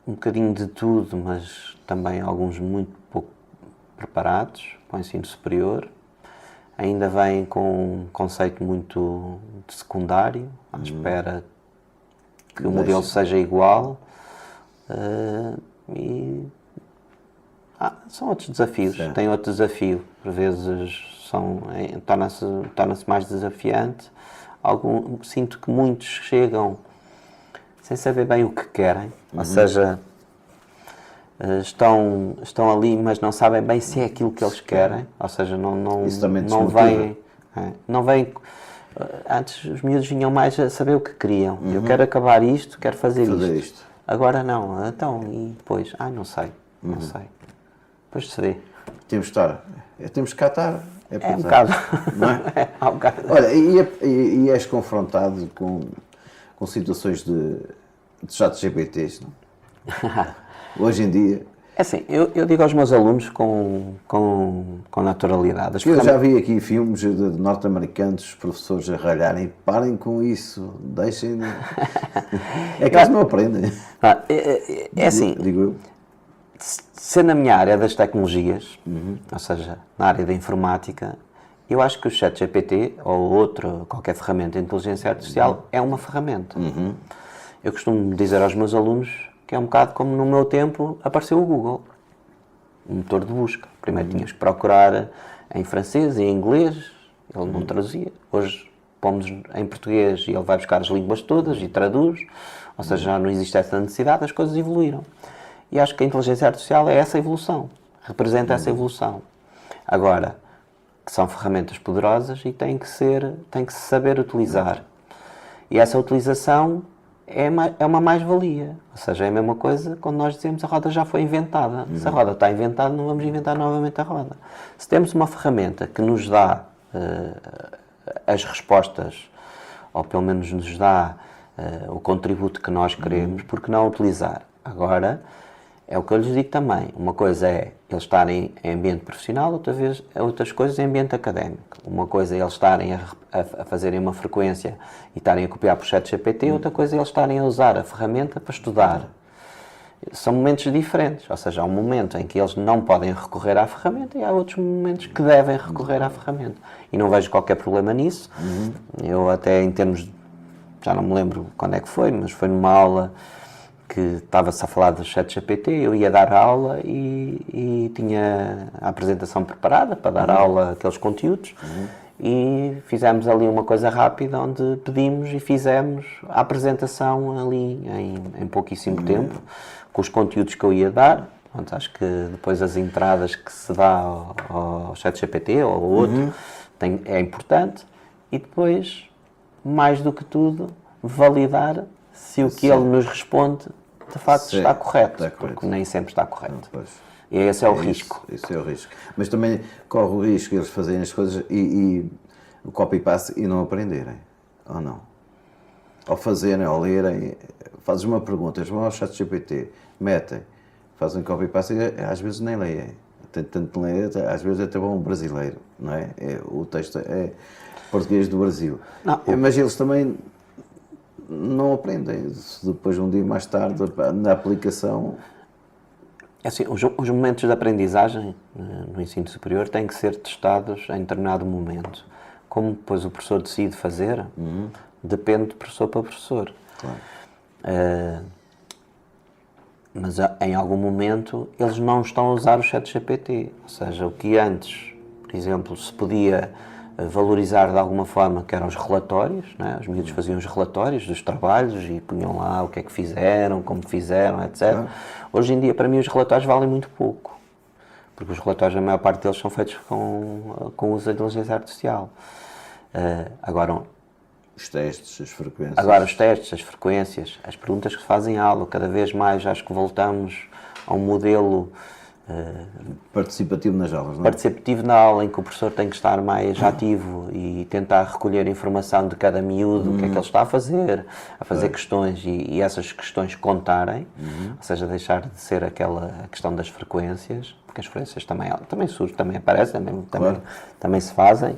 Um bocadinho de tudo, mas também alguns muito pouco preparados para o ensino superior. Ainda vêm com um conceito muito de secundário, à espera que o modelo seja igual. São outros desafios, tem outro desafio, por vezes torna-se mais desafiante. Sinto que muitos chegam sem saber bem o que querem, ou seja, estão ali, mas não sabem bem se é aquilo que eles querem, ou seja, não vêm. Antes os miúdos vinham mais a saber o que queriam. Eu quero acabar isto, quero fazer isto. Agora não, então, e depois? Não sei. Depois se vê. Temos que cá estar. É um bocado. Não é? É um bocado. Olha, e és confrontado com situações de chat GPTs, não? Hoje em dia. É assim, eu digo aos meus alunos com naturalidade. Eu já vi aqui filmes de norte-americanos, os professores a ralharem, parem com isso, deixem. É que eles não aprendem. É assim, digo eu. Se na minha área das tecnologias, ou seja, na área da informática, eu acho que o ChatGPT ou qualquer ferramenta de inteligência artificial é uma ferramenta. Eu costumo dizer aos meus alunos que é um bocado como no meu tempo apareceu o Google, o motor de busca. Primeiro tinhas que procurar em francês e em inglês, ele não traduzia. Hoje pomos em português e ele vai buscar as línguas todas e traduz, ou seja, já não existe essa necessidade, as coisas evoluíram. E acho que a inteligência artificial é essa evolução, representa essa evolução. Agora, que são ferramentas poderosas e tem que se saber utilizar. E essa utilização é uma mais-valia. Ou seja, é a mesma coisa quando nós dizemos a roda já foi inventada. Se a roda está inventada, não vamos inventar novamente a roda. Se temos uma ferramenta que nos dá as respostas, ou pelo menos nos dá o contributo que nós queremos, por que não utilizar? Agora, é o que eu lhes digo também. Uma coisa é eles estarem em ambiente profissional, outras coisas em ambiente académico. Uma coisa é eles estarem a fazerem uma frequência e estarem a copiar por ChatGPT, outra coisa é eles estarem a usar a ferramenta para estudar. São momentos diferentes, ou seja, há um momento em que eles não podem recorrer à ferramenta e há outros momentos que devem recorrer à ferramenta. E não vejo qualquer problema nisso. Eu até em termos, já não me lembro quando é que foi, mas foi numa aula que estava-se a falar do ChatGPT, eu ia dar aula e tinha a apresentação preparada para dar aula aqueles conteúdos e fizemos ali uma coisa rápida onde pedimos e fizemos a apresentação ali em pouquíssimo tempo, com os conteúdos que eu ia dar. Portanto, acho que depois as entradas que se dá ao ChatGPT ou ao outro é importante e depois, mais do que tudo, validar se o que ele nos responde de facto está correto, porque nem sempre está correto. E esse é o risco. Esse é o risco. Mas também corre o risco de eles fazerem as coisas e o copy-paste e não aprenderem, ou não? Ao fazerem, ao lerem, fazes uma pergunta, eles vão ao ChatGPT, metem, fazem copy-paste e às vezes nem leem. Tanto ler, às vezes até vão um brasileiro, não é? O texto é português do Brasil. Mas eles também não aprendem. Depois, um dia mais tarde, na aplicação... É assim, os momentos de aprendizagem no ensino superior têm que ser testados em determinado momento. Como depois o professor decide fazer, depende de professor para professor. Claro. Mas em algum momento eles não estão a usar o ChatGPT. Ou seja, o que antes, por exemplo, se podia valorizar de alguma forma, que eram os relatórios, né? Os miúdos faziam os relatórios dos trabalhos e punham lá o que é que fizeram, como fizeram, etc. Hoje em dia, para mim, os relatórios valem muito pouco. Porque os relatórios, a maior parte deles, são feitos com o uso da inteligência artificial. Agora, Os testes, as frequências. Agora, os testes, as frequências, as perguntas que se fazem em aula, cada vez mais acho que voltamos a um modelo Participativo nas aulas, não é? participativo na aula, em que o professor tem que estar mais ativo e tentar recolher informação de cada miúdo, o que é que ele está a fazer questões e essas questões contarem, ou seja, deixar de ser aquela questão das frequências, porque as frequências também surgem, também aparecem, também se fazem.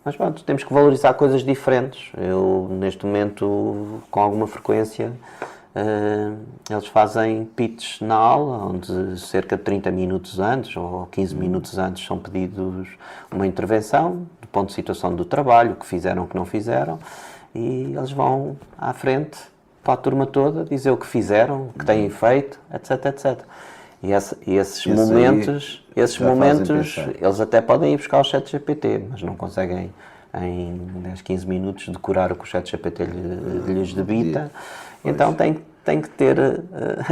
Mas pronto, temos que valorizar coisas diferentes. Eu, neste momento, com alguma frequência, eles fazem pitches na aula, onde cerca de 30 minutos antes ou 15 minutos antes são pedidos uma intervenção, do ponto de situação do trabalho, o que fizeram, o que não fizeram, e eles vão à frente para a turma toda dizer o que fizeram, o que têm feito, etc, etc. E esses momentos, eles até podem ir buscar o ChatGPT, mas não conseguem em 10, 15 minutos decorar o que o ChatGPT lhes debita. Então tem que ter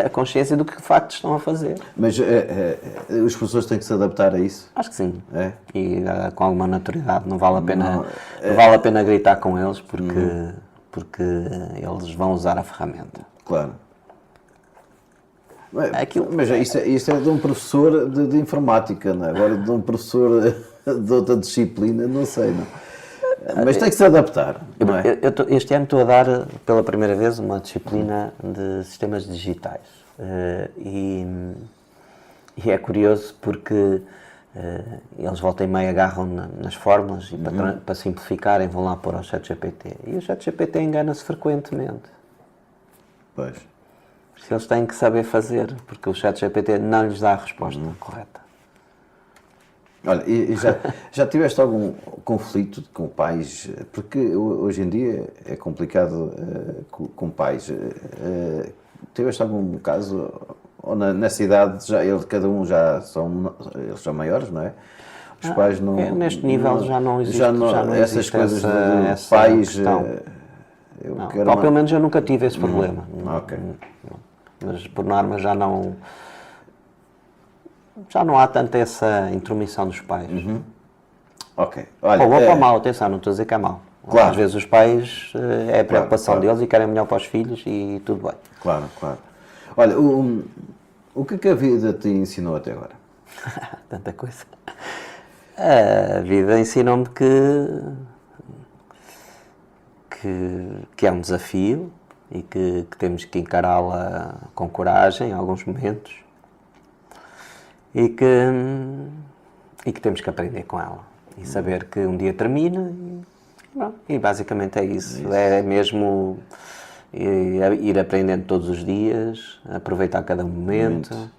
a consciência do que de facto estão a fazer. Mas os professores têm que se adaptar a isso? Acho que sim. É? E com alguma naturalidade. Não vale a pena gritar com eles porque eles vão usar a ferramenta. Claro. Mas isso é de um professor de informática, não é? Agora de um professor de outra disciplina, não sei, não. Mas tem que se adaptar, não é? Este ano estou a dar pela primeira vez uma disciplina de sistemas digitais. E é curioso porque eles volta e meia agarram nas fórmulas e para simplificarem vão lá pôr ao ChatGPT. E o ChatGPT engana-se frequentemente. Pois. Eles têm que saber fazer, porque o ChatGPT não lhes dá a resposta correta. Olha, e já tiveste algum conflito com pais? Porque hoje em dia é complicado com pais. Tiveste algum caso, ou nessa idade, cada um eles são maiores, não é? Os pais não... neste nível já não existe, essas coisas de pais... Pelo menos eu nunca tive esse problema. Ok. Mas por norma já não há tanta essa intromissão dos pais. Ok. Olha, ou para mal, atenção, não estou a dizer que é mau. Claro. Às vezes os pais é a preocupação deles e querem melhor para os filhos e tudo bem. Claro, claro. Olha, o que a vida te ensinou até agora? Tanta coisa. A vida ensinou-me que é um desafio e que temos que encará-la com coragem em alguns momentos e que temos que aprender com ela e saber que um dia termina e basicamente é isso. É mesmo ir aprendendo todos os dias, aproveitar cada momento.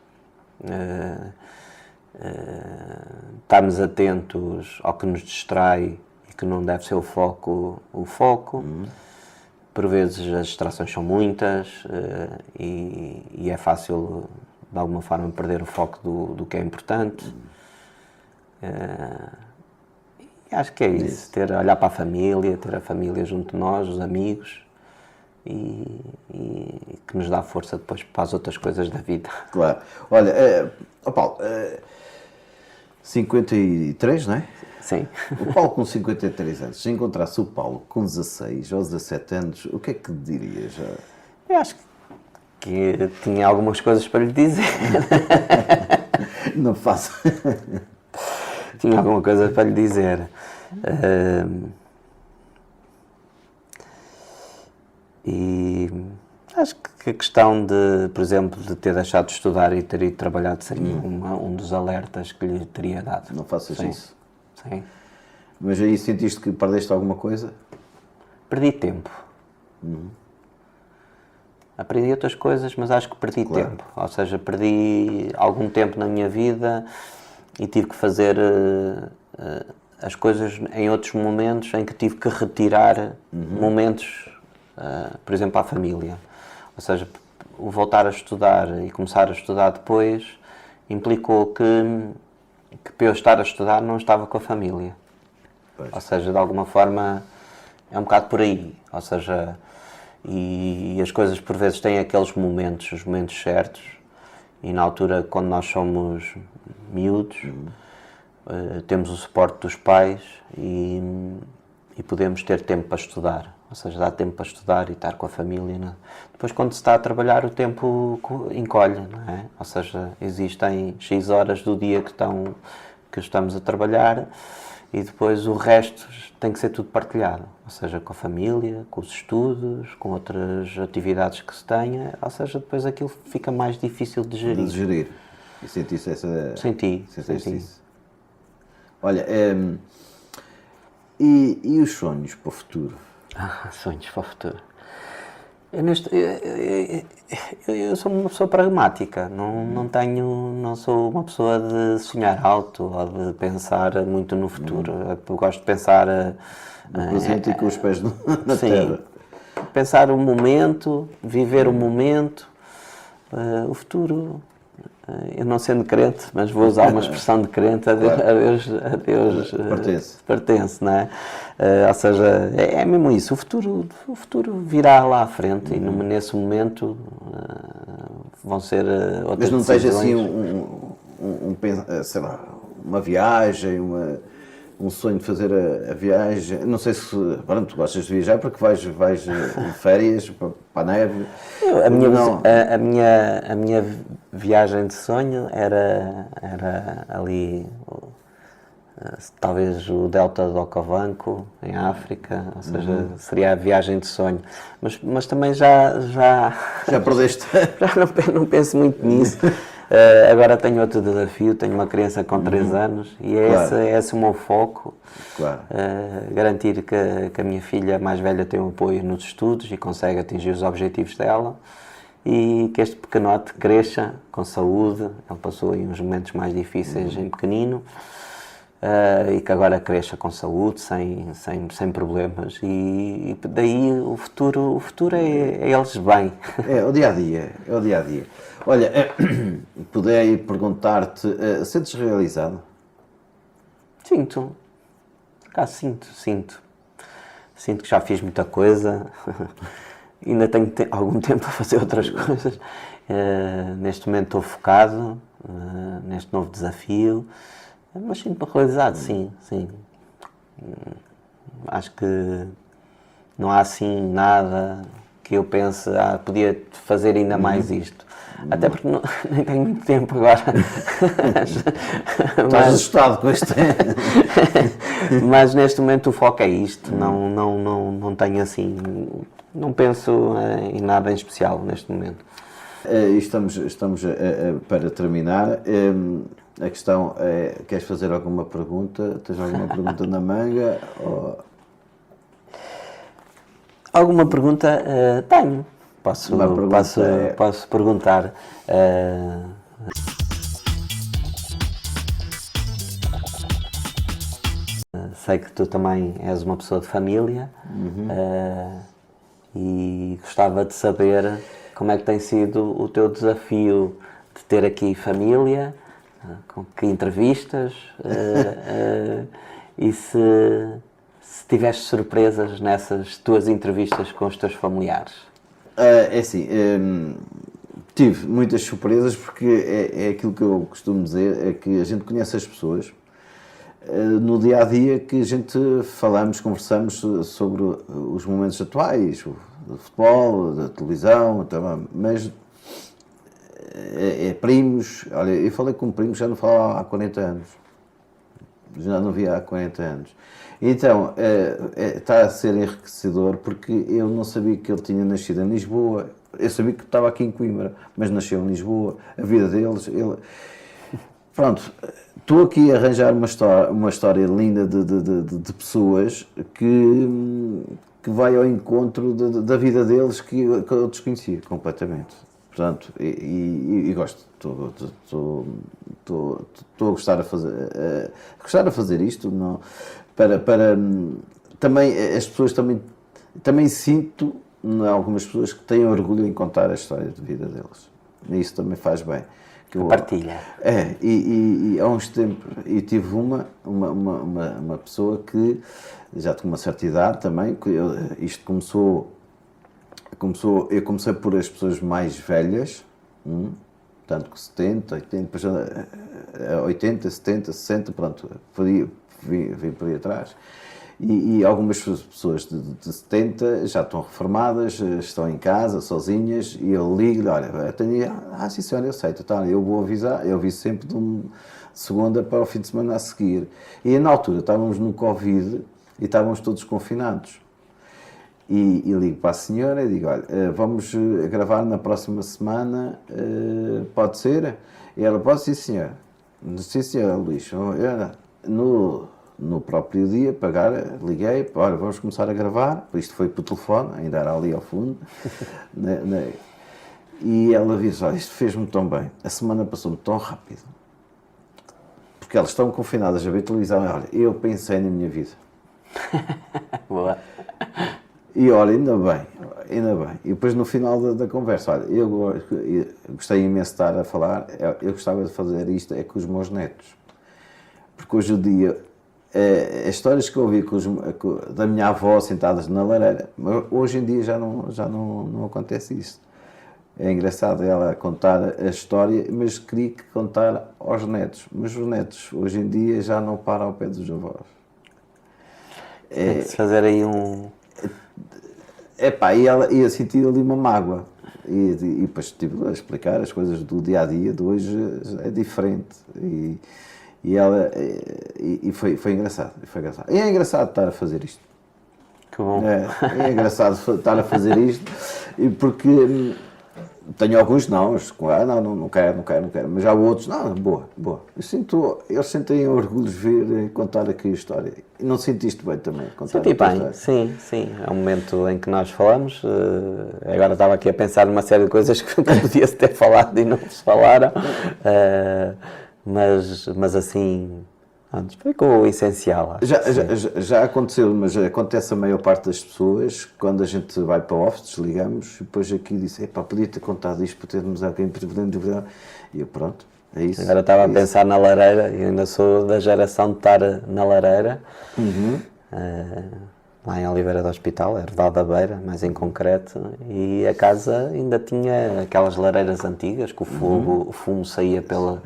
Estarmos atentos ao que nos distrai e que não deve ser o foco. Por vezes as distrações são muitas e é fácil de alguma forma perder o foco do que é importante. E acho que é isso, olhar para a família, ter a família junto de nós, os amigos e que nos dá força depois para as outras coisas da vida. Claro. Olha, Paulo, 53, não é? Sim. O Paulo com 53 anos, se encontrasse o Paulo com 16 ou 17 anos, o que é que dirias? Eu acho que tinha algumas coisas para lhe dizer. Não faço. Tinha alguma coisa para lhe dizer. E acho que a questão de, por exemplo, de ter deixado de estudar e ter ido trabalhar seria um dos alertas que lhe teria dado. Não faças isso. Sim. Mas aí sentiste que perdeste alguma coisa? Perdi tempo. Aprendi outras coisas, mas acho que perdi tempo. Ou seja, perdi algum tempo na minha vida e tive que fazer as coisas em outros momentos em que tive que retirar momentos por exemplo, à família. Ou seja, o voltar a estudar e começar a estudar depois implicou que para eu estar a estudar não estava com a família. Pois. Ou seja, de alguma forma é um bocado por aí. Ou seja, e as coisas por vezes têm aqueles momentos, os momentos certos, e na altura, quando nós somos miúdos, temos o suporte dos pais e podemos ter tempo para estudar. Ou seja, dá tempo para estudar e estar com a família. Não é? Depois, quando se está a trabalhar, o tempo encolhe, não é? Ou seja, existem X horas do dia que estamos a trabalhar e depois o resto tem que ser tudo partilhado. Ou seja, com a família, com os estudos, com outras atividades que se tenha. Ou seja, depois aquilo fica mais difícil de gerir. De gerir. E sentiste essa... Senti. Isso. Olha, e os sonhos para o futuro? Sonhos para o futuro. Eu sou uma pessoa pragmática, não sou uma pessoa de sonhar alto ou de pensar muito no futuro. Eu gosto de pensar No presente e com os pés na sim, terra. pensar o momento, viver o momento, o futuro. Eu não sendo crente, mas vou usar uma expressão de crente, a Deus pertence, não é? Ou seja, é mesmo isso, o futuro virá lá à frente e nesse momento vão ser outras Mas não tens decisões. assim sei lá, uma viagem, um sonho de fazer a viagem? Não sei se, pronto, tu gostas de viajar porque vais de férias para a neve. A minha viagem de sonho era ali, talvez o Delta do Okavango, em África, ou seja, seria a viagem de sonho. Mas também já perdeste? já não penso muito nisso. Agora tenho outro desafio, tenho uma criança com 3 anos e Claro. esse o meu foco. Claro. Garantir que a minha filha mais velha tem um apoio nos estudos e consegue atingir os objetivos dela e que este pequenote cresça com saúde. Ele passou aí uns momentos mais difíceis em pequenino e que agora cresça com saúde, sem problemas e daí o futuro é eles bem. É o dia a dia. Olha, poder perguntar-te, sentes realizado? Sinto. Cá sinto. Sinto que já fiz muita coisa. Ainda tenho algum tempo a fazer outras coisas. Neste momento estou focado neste novo desafio. Mas sinto-me realizado, sim. Acho que não há assim nada que eu pense, podia fazer ainda mais isto. Até porque nem tenho muito tempo agora. Estás assustado com este Mas neste momento o foco é isto. Não tenho assim. Não penso em nada em especial neste momento. Estamos para terminar. A questão é: queres fazer alguma pergunta? Tens alguma pergunta na manga? Alguma pergunta? Tenho. Posso perguntar. Sei que tu também és uma pessoa de família e gostava de saber como é que tem sido o teu desafio de ter aqui família, com que entrevistas e se tiveste surpresas nessas tuas entrevistas com os teus familiares. É assim, tive muitas surpresas porque é aquilo que eu costumo dizer, é que a gente conhece as pessoas no dia a dia, que a gente conversamos sobre os momentos atuais, do futebol, da televisão, mas primos. Olha, eu falei com primos, já não falava há 40 anos, já não via há 40 anos. Então, está a ser enriquecedor porque eu não sabia que ele tinha nascido em Lisboa. Eu sabia que estava aqui em Coimbra, mas nasceu em Lisboa. A vida deles... Pronto, estou aqui a arranjar uma história linda de pessoas que vai ao encontro da vida deles que eu desconhecia completamente. Portanto, e gosto. Estou a gostar a fazer isto. Não, para também as pessoas também sinto algumas pessoas que têm orgulho em contar a história de vida deles. E isso também faz bem. Partilha. E há uns tempos, eu tive uma pessoa que já tinha uma certa idade também, que isto eu comecei por as pessoas mais velhas, tanto que 70, 80, depois 80, 70, 60, pronto, vim por aí atrás. E algumas pessoas de 70 já estão reformadas, estão em casa, sozinhas, e eu ligo-lhe, olha, sim senhora, eu sei, então, eu vou avisar, eu aviso sempre de segunda para o fim de semana a seguir. E na altura estávamos no Covid e estávamos todos confinados. E ligo para a senhora e digo, olha, vamos gravar na próxima semana, pode ser? E ela, pode, sim senhora. Sim senhora, Luís. No próprio dia, liguei, olha, vamos começar a gravar, isto foi por telefone, ainda era ali ao fundo, e ela disse, olha, isto fez-me tão bem, a semana passou-me tão rápido, porque elas estão confinadas a ver televisão, olha, eu pensei na minha vida. Boa. E olha, ainda bem, e depois no final da conversa, olha, eu gostei imenso de estar a falar, eu gostava de fazer isto com os meus netos, porque hoje o dia, as histórias que eu ouvi da minha avó sentadas na lareira, hoje em dia já não acontece isso. É engraçado ela contar a história, mas queria que contar aos netos. Mas os netos hoje em dia já não param ao pé dos avós. Tem que se fazer aí um... E ela ia sentir ali uma mágoa. E depois estive a explicar as coisas do dia-a-dia de hoje, é diferente. E foi engraçado, E é engraçado estar a fazer isto. Que bom. É engraçado estar a fazer isto, porque tenho alguns não quero, mas há outros, boa. Eles sentem orgulho de vir contar aqui a história. E não sentiste bem também? Senti bem, sim. É um momento em que nós falamos. Agora estava aqui a pensar numa série de coisas que podia-se ter falado e não se falaram. Mas assim, ficou o essencial. Já aconteceu, mas acontece a maior parte das pessoas, quando a gente vai para o office, desligamos, e depois aqui disse, podia ter contado isto, para termos alguém podendo duvidar. E eu, pronto, é isso. Agora estava a pensar na lareira, eu ainda sou da geração de estar na lareira, lá em Oliveira do Hospital, Herdade da Beira, mais em concreto, e a casa ainda tinha aquelas lareiras antigas, que o fumo saía pela...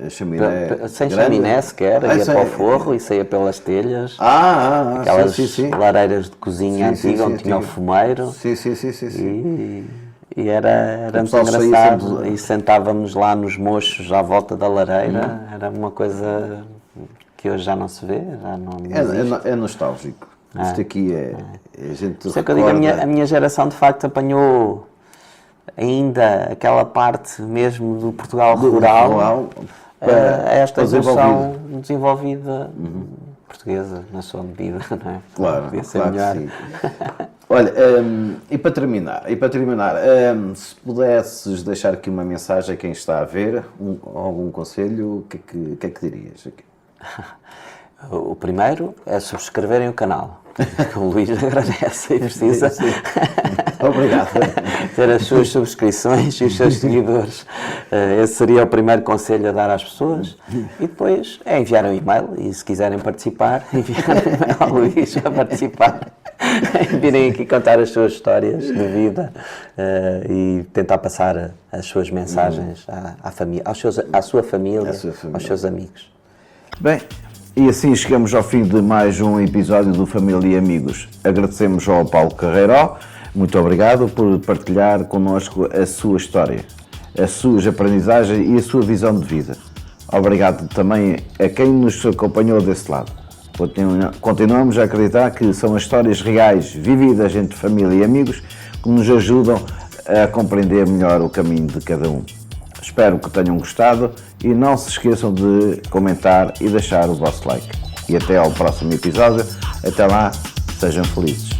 Chaminé sem grande. Chaminé sequer, ia para o forro e saía pelas telhas. Aquelas sim. lareiras de cozinha antiga, onde tinha o fumeiro. Sim. E era muito engraçado. E sentávamos lá nos mochos à volta da lareira. Era uma coisa que hoje já não se vê, já não existe. É nostálgico. Isto aqui a gente Isso é que eu digo, a minha geração de facto apanhou ainda aquela parte mesmo do Portugal rural, esta versão desenvolvida portuguesa, na sua medida, não é? Claro, podia ser claro melhor. Que sim. Olha, e para terminar, se pudesses deixar aqui uma mensagem a quem está a ver, algum conselho, o que é que dirias aqui? O primeiro é subscreverem o canal. O Luís agradece e precisa. Sim. Obrigado. Ter as suas subscrições e os seus seguidores. Esse seria o primeiro conselho a dar às pessoas. E depois é enviar um e-mail e, se quiserem participar, enviar um e-mail ao Luís a participar. Virem aqui contar as suas histórias de vida e tentar passar as suas mensagens à família, à sua família, aos seus amigos. Bem, e assim chegamos ao fim de mais um episódio do Família e Amigos. Agradecemos ao Paulo Carreiro, muito obrigado por partilhar connosco a sua história, as suas aprendizagens e a sua visão de vida. Obrigado também a quem nos acompanhou desse lado. Continuamos a acreditar que são as histórias reais, vividas entre família e amigos, que nos ajudam a compreender melhor o caminho de cada um. Espero que tenham gostado e não se esqueçam de comentar e deixar o vosso like. E até ao próximo episódio. Até lá, sejam felizes.